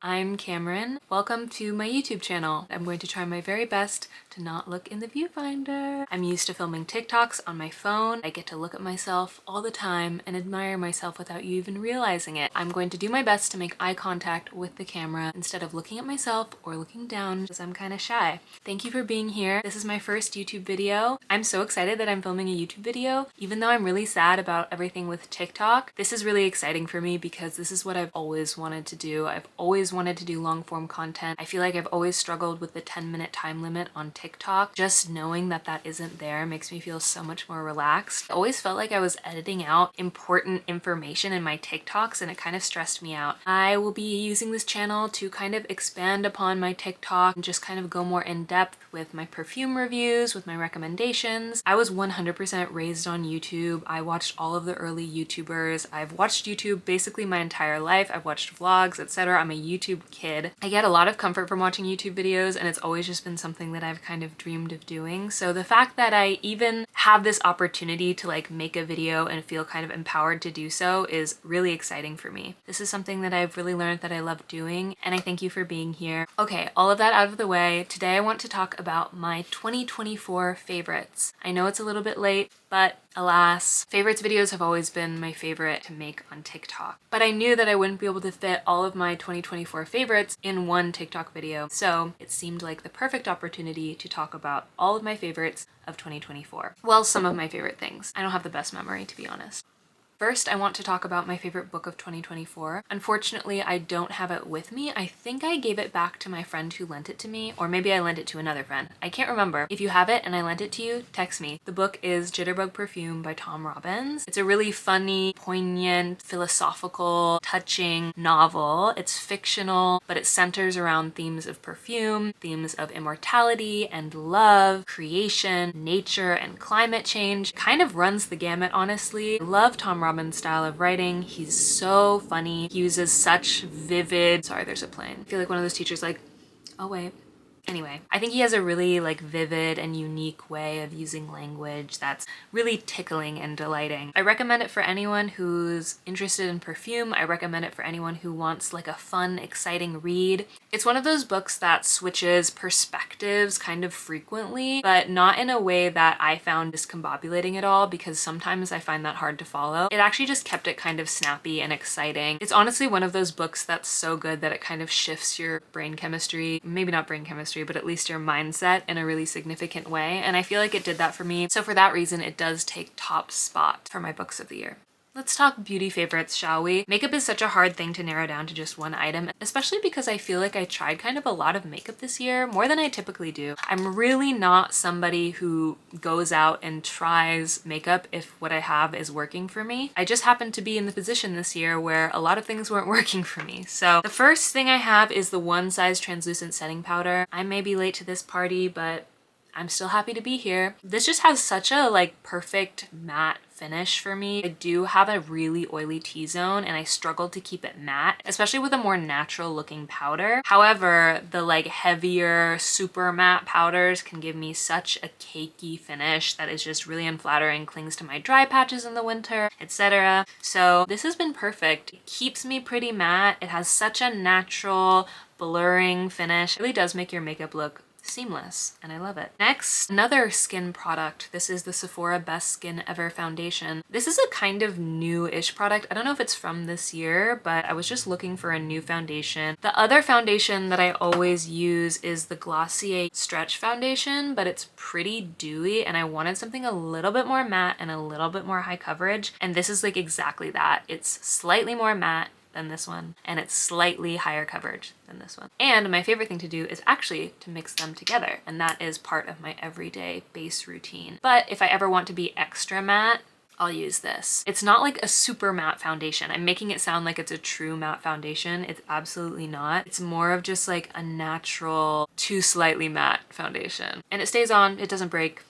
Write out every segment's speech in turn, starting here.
I'm Cameron. Welcome to my YouTube channel. I'm going to try my very best to not look in the viewfinder. I'm used to filming TikToks on my phone. I get to look at myself all the time and admire myself without you even realizing it. I'm going to do my best to make eye contact with the camera instead of looking at myself or looking down because I'm kind of shy. Thank you for being here. This is my first YouTube video. I'm so excited that I'm filming a YouTube video. Even though I'm really sad about everything with TikTok, this is really exciting for me because this is what I've always wanted to do. I've always wanted to do long form content. I feel like I've always struggled with the 10-minute time limit on TikTok. Just knowing that that isn't there makes me feel so much more relaxed. I always felt like I was editing out important information in my TikToks and it kind of stressed me out. I will be using this channel to kind of expand upon my TikTok and just kind of go more in depth with my perfume reviews, with my recommendations. I was 100% raised on YouTube. I watched all of the early YouTubers. I've watched YouTube basically my entire life. I've watched vlogs, etc. I'm a YouTube kid. I get a lot of comfort from watching YouTube videos and it's always just been something that I've kind of dreamed of doing. So the fact that I even have this opportunity to like make a video and feel kind of empowered to do so is really exciting for me. This is something that I've really learned that I love doing and I thank you for being here. Okay, all of that out of the way, today I want to talk about my 2024 favorites. I know it's a little bit late, but alas, favorites videos have always been my favorite to make on TikTok. But I knew that I wouldn't be able to fit all of my 2024 favorites in one TikTok video, so it seemed like the perfect opportunity to talk about all of my favorites of 2024. Well, some of my favorite things. I don't have the best memory, to be honest. First, I want to talk about my favorite book of 2024. Unfortunately, I don't have it with me. I think I gave it back to my friend who lent it to me, or maybe I lent it to another friend. I can't remember. If you have it and I lent it to you, text me. The book is Jitterbug Perfume by Tom Robbins. It's a really funny, poignant, philosophical, touching novel. It's fictional, but it centers around themes of perfume, themes of immortality and love, creation, nature, and climate change. It kind of runs the gamut, honestly. I love Tom Robbins' style of writing. He's so funny. He uses such vivid, sorry, there's a plane. I feel like one of those teachers like, oh wait. Anyway, I think he has a really like vivid and unique way of using language that's really tickling and delighting. I recommend it for anyone who's interested in perfume. I recommend it for anyone who wants like a fun, exciting read. It's one of those books that switches perspectives kind of frequently, but not in a way that I found discombobulating at all because sometimes I find that hard to follow. It actually just kept it kind of snappy and exciting. It's honestly one of those books that's so good that it kind of shifts your brain chemistry, maybe not brain chemistry, but at least your mindset in a really significant way. And I feel like it did that for me. So for that reason, it does take top spot for my books of the year. Let's talk beauty favorites, shall we? Makeup is such a hard thing to narrow down to just one item, especially because I feel like I tried kind of a lot of makeup this year, more than I typically do. I'm really not somebody who goes out and tries makeup if what I have is working for me. I just happened to be in the position this year where a lot of things weren't working for me. So the first thing I have is the One Size translucent setting powder. I may be late to this party, but I'm still happy to be here. This just has such a like perfect matte finish for me. I do have a really oily T-zone and I struggle to keep it matte, especially with a more natural looking powder. However, the like heavier super matte powders can give me such a cakey finish that is just really unflattering, clings to my dry patches in the winter, etc. So this has been perfect. It keeps me pretty matte. It has such a natural blurring finish. It really does make your makeup look seamless and I love it. Next, another skin product. This is the Sephora Best Skin Ever Foundation. This is a kind of new-ish product. I don't know if it's from this year, but I was just looking for a new foundation. The other foundation that I always use is the Glossier Stretch Foundation, but it's pretty dewy and I wanted something a little bit more matte and a little bit more high coverage. And this is like exactly that. It's slightly more matte than this one, and it's slightly higher coverage than this one. And my favorite thing to do is actually to mix them together, and that is part of my everyday base routine. But if I ever want to be extra matte, I'll use this. It's not like a super matte foundation. I'm making it sound like it's a true matte foundation. It's absolutely not. It's more of just like a natural to slightly matte foundation. And it stays on, it doesn't break.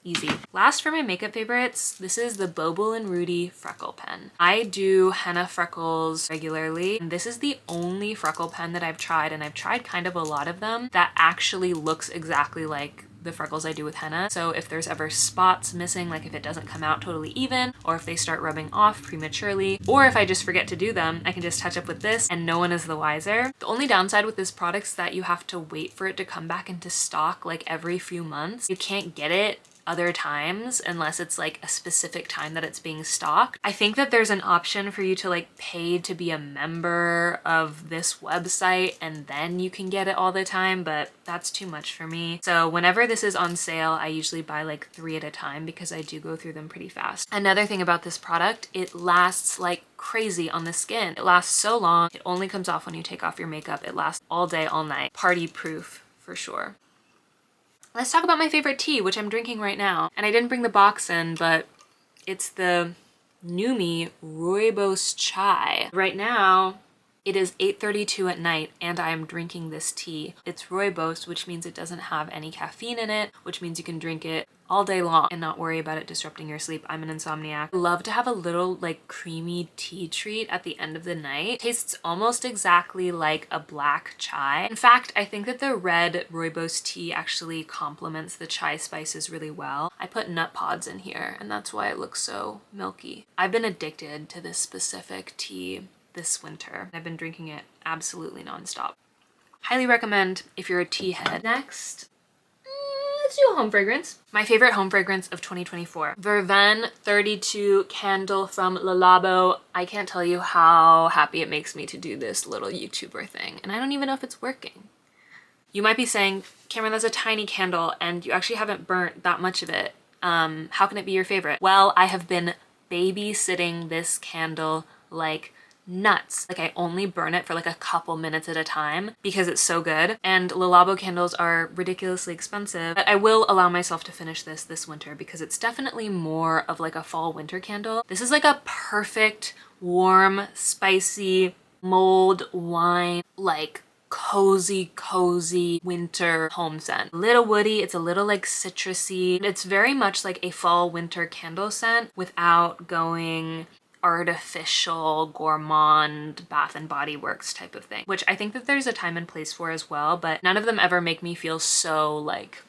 Easy. Last for my makeup favorites, this is the beaubble&rudi freckle pen. I do henna freckles regularly, and this is the only freckle pen that I've tried, and I've tried kind of a lot of them, that actually looks exactly like the freckles I do with henna. So if there's ever spots missing, like if it doesn't come out totally even, or if they start rubbing off prematurely, or if I just forget to do them, I can just touch up with this and no one is the wiser. The only downside with this product is that you have to wait for it to come back into stock like every few months. You can't get it other times unless it's like a specific time that it's being stocked. I think that there's an option for you to like pay to be a member of this website and then you can get it all the time, but that's too much for me. So whenever this is on sale, I usually buy like 3 at a time because I do go through them pretty fast. Another thing about this product, it lasts like crazy on the skin. It lasts so long. It only comes off when you take off your makeup. It lasts all day, all night. Party proof for sure. Let's talk about my favorite tea, which I'm drinking right now. And I didn't bring the box in, but it's the Numi rooibos chai. Right now, it is 8:32 at night and I am drinking this tea. It's rooibos, which means it doesn't have any caffeine in it, which means you can drink it all day long and not worry about it disrupting your sleep. I'm an insomniac. I love to have a little like creamy tea treat at the end of the night. It tastes almost exactly like a black chai. In fact, I think that the red rooibos tea actually complements the chai spices really well. I put nut pods in here and that's why it looks so milky. I've been addicted to this specific tea this winter. I've been drinking it absolutely nonstop. Highly recommend if you're a tea head. Next, let's do a home fragrance. My favorite home fragrance of 2024. Verveine 32 candle from Labo. I can't tell you how happy it makes me to do this little YouTuber thing. And I don't even know if it's working. You might be saying, Cameron, that's a tiny candle and you actually haven't burnt that much of it. How can it be your favorite? Well, I have been babysitting this candle like nuts. Like I only burn it for like a couple minutes at a time because it's so good. And Le Labo candles are ridiculously expensive, but I will allow myself to finish this winter because it's definitely more of like a fall winter candle. This is like a perfect warm, spicy, mulled wine, like cozy winter home scent. Little woody, it's a little like citrusy. It's very much like a fall winter candle scent without going artificial gourmand Bath and Body Works type of thing, which I think that there's a time and place for as well, but none of them ever make me feel so like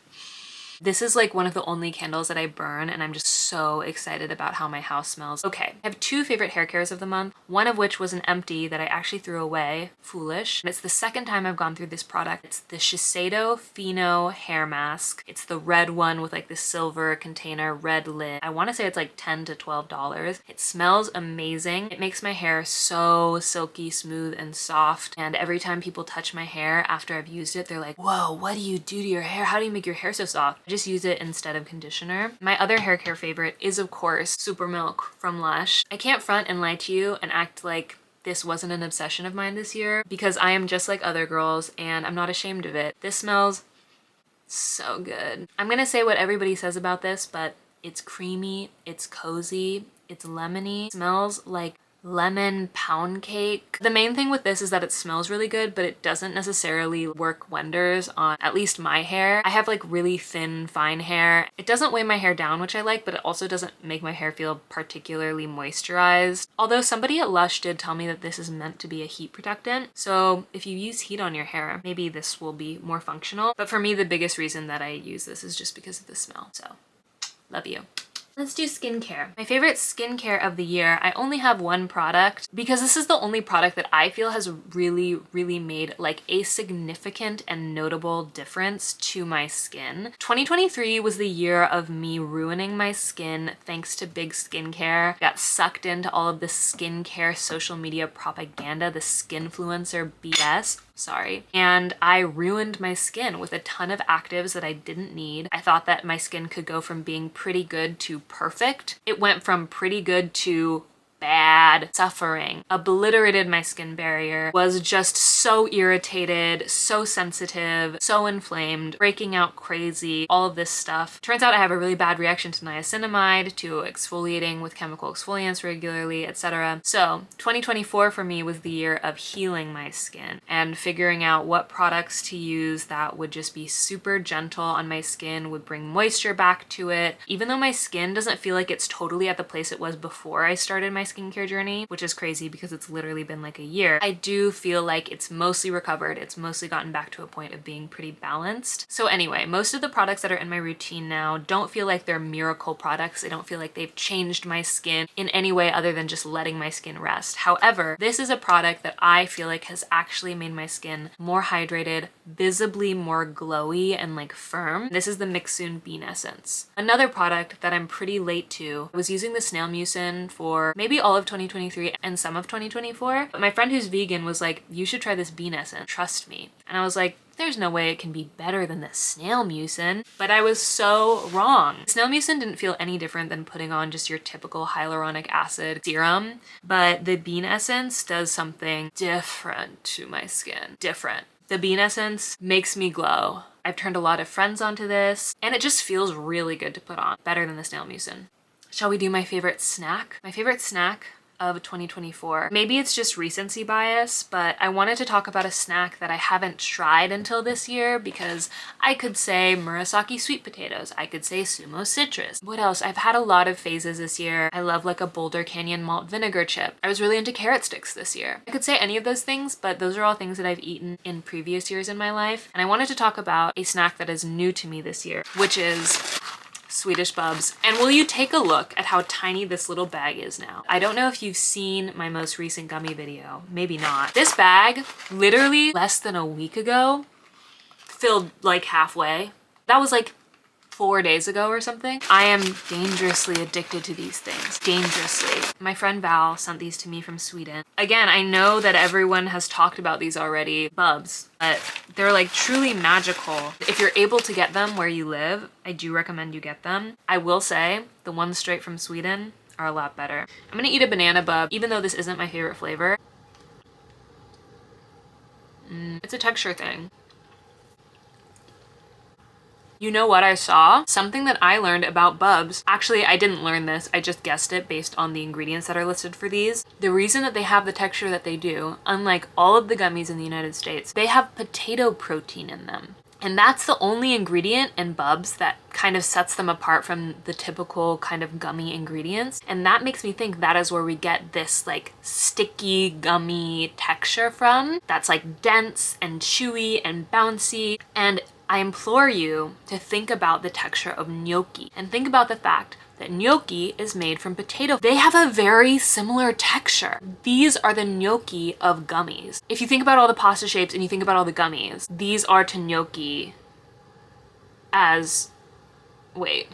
this is like one of the only candles that I burn and I'm just so excited about how my house smells. Okay, I have 2 favorite hair cares of the month, one of which was an empty that I actually threw away, foolish. And it's the second time I've gone through this product. It's the Shiseido Fino hair mask. It's the red one with like the silver container, red lid. I want to say it's like $10 to $12. It smells amazing. It makes my hair so silky, smooth, and soft. And every time people touch my hair after I've used it, they're like, whoa, what do you do to your hair? How do you make your hair so soft? Just use it instead of conditioner. My other hair care favorite is of course Supermilk from Lush. I can't front and lie to you and act like this wasn't an obsession of mine this year because I am just like other girls and I'm not ashamed of it. This smells so good. I'm gonna say what everybody says about this, but it's creamy, it's cozy, it's lemony. It smells like lemon pound cake. The main thing with this is that it smells really good, but it doesn't necessarily work wonders on at least my hair. I have like really thin, fine hair. It doesn't weigh my hair down, which I like, but it also doesn't make my hair feel particularly moisturized. Although somebody at Lush did tell me that this is meant to be a heat protectant. So if you use heat on your hair, maybe this will be more functional. But for me, the biggest reason that I use this is just because of the smell. So love you. Let's do skincare. My favorite skincare of the year, I only have one product because this is the only product that I feel has really made like a significant and notable difference to my skin. 2023 was the year of me ruining my skin thanks to big skincare. Got sucked into all of the skincare social media propaganda, the skinfluencer BS. Sorry. And I ruined my skin with a ton of actives that I didn't need. I thought that my skin could go from being pretty good to perfect. It went from pretty good to bad, suffering, obliterated my skin barrier, was just so irritated, so sensitive, so inflamed, breaking out crazy, all of this stuff. Turns out I have a really bad reaction to niacinamide, to exfoliating with chemical exfoliants regularly, etc. So 2024 for me was the year of healing my skin and figuring out what products to use that would just be super gentle on my skin, would bring moisture back to it. Even though my skin doesn't feel like it's totally at the place it was before I started my skincare journey, which is crazy because it's literally been like a year, I do feel like it's mostly recovered. It's mostly gotten back to a point of being pretty balanced. So anyway, most of the products that are in my routine now don't feel like they're miracle products. They don't feel like they've changed my skin in any way other than just letting my skin rest. However, this is a product that I feel like has actually made my skin more hydrated, visibly more glowy and like firm. This is the Mixsoon Bean Essence. Another product that I'm pretty late to. I was using the snail mucin for maybe all of 2023 and some of 2024, but my friend who's vegan was like, you should try this bean essence, trust me. And I was like, there's no way it can be better than the snail mucin, but I was so wrong. Snail mucin didn't feel any different than putting on just your typical hyaluronic acid serum, but the bean essence does something different to my skin. Different. The bean essence makes me glow. I've turned a lot of friends onto this, and it just feels really good to put on. Better than the snail mucin. Shall we do my favorite snack? My favorite snack of 2024. Maybe it's just recency bias, but I wanted to talk about a snack that I haven't tried until this year because I could say Murasaki sweet potatoes. I could say sumo citrus. What else? I've had a lot of phases this year. I love like a Boulder Canyon malt vinegar chip. I was really into carrot sticks this year. I could say any of those things, but those are all things that I've eaten in previous years in my life. And I wanted to talk about a snack that is new to me this year, which is Swedish bubs. And will you take a look at how tiny this little bag is now? I don't know if you've seen my most recent gummy video, maybe not. This bag, literally less than a week ago, filled like halfway. That was like 4 days ago or something. I am dangerously addicted to these things. Dangerously. My friend Val sent these to me from Sweden. Again, I know that everyone has talked about these already, bubs, but they're like truly magical. If you're able to get them where you live, I do recommend you get them. I will say the ones straight from Sweden are a lot better. I'm gonna eat a banana bub, even though this isn't my favorite flavor. It's a texture thing. You know what I saw? Something that I learned about bubs. Actually, I didn't learn this. I just guessed it based on the ingredients that are listed for these. The reason that they have the texture that they do, unlike all of the gummies in the United States, they have potato protein in them. And that's the only ingredient in bubs that kind of sets them apart from the typical kind of gummy ingredients. And that makes me think that is where we get this like sticky gummy texture from. That's like dense and chewy and bouncy. And I implore you to think about the texture of gnocchi and think about the fact that gnocchi is made from potato. They have a very similar texture. These are the gnocchi of gummies. If you think about all the pasta shapes and you think about all the gummies, these are to gnocchi as, wait,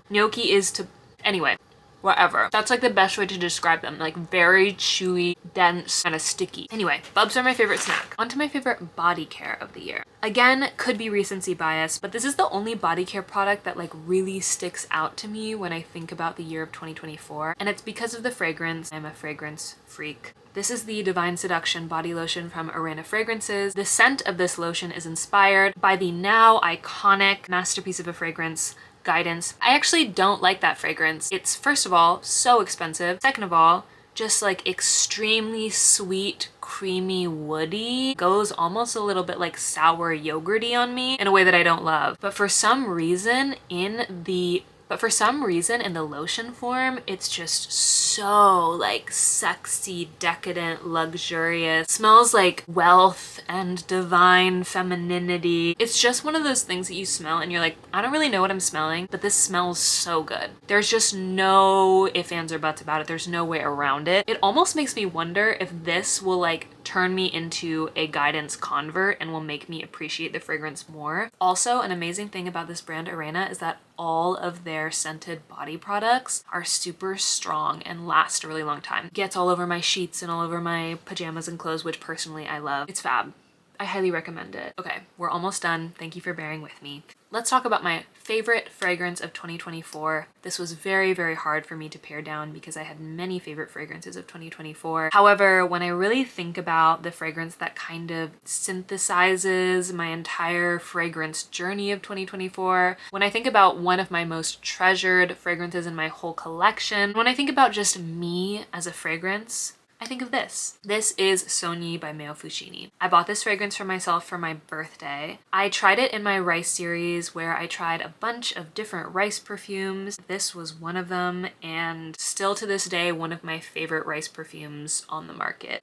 gnocchi is to, anyway, whatever. That's like the best way to describe them. Like very chewy, dense, kind of sticky. Anyway, bubs are my favorite snack. On to my favorite body care of the year. Again, could be recency bias, but this is the only body care product that like really sticks out to me when I think about the year of 2024. And it's because of the fragrance. I'm a fragrance freak. This is the Divine Seduction body lotion from Orena Fragrances. The scent of this lotion is inspired by the now iconic masterpiece of a fragrance, Guidance. I actually don't like that fragrance. It's, first of all, so expensive. Second of all, just like extremely sweet, creamy, woody. Goes almost a little bit like sour yogurty on me in a way that I don't love. But for some reason in the lotion form, it's just so like sexy, decadent, luxurious. Smells like wealth and divine femininity. It's just one of those things that you smell and you're like, I don't really know what I'm smelling, but this smells so good. There's just no ifs, ands, or buts about it. There's no way around it. It almost makes me wonder if this will like turn me into a Guidance convert and will make me appreciate the fragrance more. Also, an amazing thing about this brand Orena is that all of their scented body products are super strong and last a really long time. Gets all over my sheets and all over my pajamas and clothes, which personally I love. It's fab. I highly recommend it. Okay, we're almost done. Thank you for bearing with me. Let's talk about my favorite fragrance of 2024. This was very, very hard for me to pare down because I had many favorite fragrances of 2024. However, when I really think about the fragrance that kind of synthesizes my entire fragrance journey of 2024, when I think about one of my most treasured fragrances in my whole collection, when I think about just me as a fragrance, I I think of this. This is Sogni by Fusciuni. I bought this fragrance for myself for my birthday. I tried it in my rice series where I tried a bunch of different rice perfumes. This was one of them, and still to this day, one of my favorite rice perfumes on the market.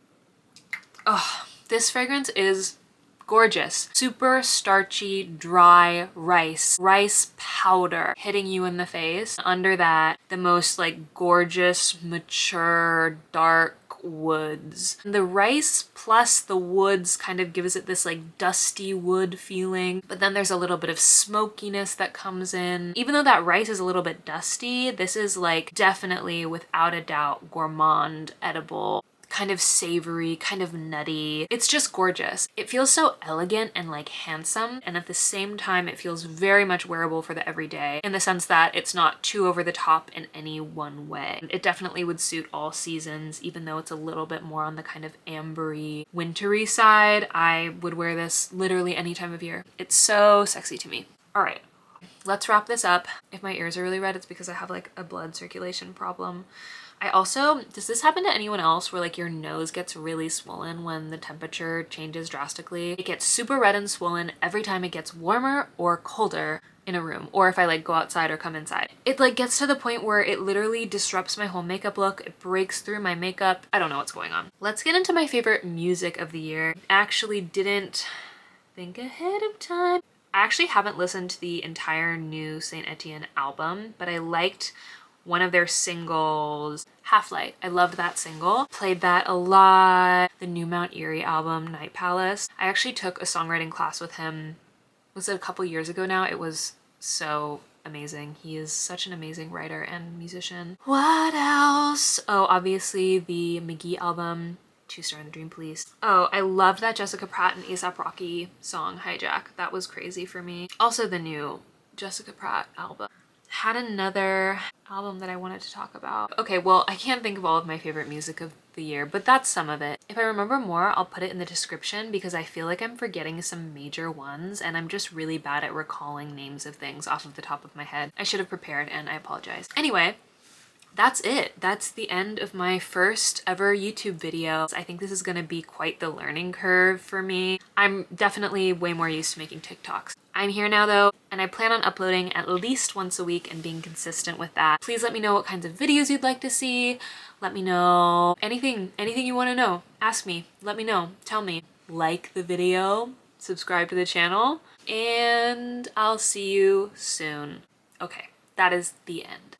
Oh, this fragrance is gorgeous. Super starchy, dry rice powder hitting you in the face. Under that, the most like gorgeous, mature, dark woods. The rice plus the woods kind of gives it this like dusty wood feeling, but then there's a little bit of smokiness that comes in. Even though that rice is a little bit dusty, this is like definitely without a doubt gourmand, edible, kind of savory, kind of nutty. It's just gorgeous. It feels so elegant and like handsome, and at the same time it feels very much wearable for the everyday in the sense that it's not too over the top in any one way. It definitely would suit all seasons, even though it's a little bit more on the kind of ambery, wintry side. I would wear this literally any time of year. It's so sexy to me. All right, let's wrap this up. If my ears are really red, it's because I have like a blood circulation problem. I also, does this happen to anyone else where like your nose gets really swollen when the temperature changes drastically? It gets super red and swollen every time it gets warmer or colder in a room, or if I like go outside or come inside. It like gets to the point where it literally disrupts my whole makeup look. It breaks through my makeup. I don't know what's going on. Let's get into my favorite music of the year. I actually didn't think ahead of time. I actually haven't listened to the entire new Saint Etienne album, but I liked one of their singles, Half Light. I loved that single. Played that a lot. The new Mount Erie album, Night Palace. I actually took a songwriting class with him, was it a couple years ago now? It was so amazing. He is such an amazing writer and musician. What else? Oh, obviously the mk.gee album, Two Star and the Dream Police. Oh, I loved that Jessica Pratt and A$AP Rocky song, Hijack. That was crazy for me. Also the new Jessica Pratt album. Had another album that I wanted to talk about. Okay, well, I can't think of all of my favorite music of the year, but that's some of it. If I remember more, I'll put it in the description because I feel like I'm forgetting some major ones and I'm just really bad at recalling names of things off of the top of my head. I should have prepared and I apologize. Anyway, that's it. That's the end of my first ever YouTube video. I think this is gonna be quite the learning curve for me. I'm definitely way more used to making TikToks. I'm here now though, and I plan on uploading at least once a week and being consistent with that. Please let me know what kinds of videos you'd like to see. Let me know anything you want to know. Ask me, let me know, tell me. Like the video, subscribe to the channel, and I'll see you soon. Okay, that is the end.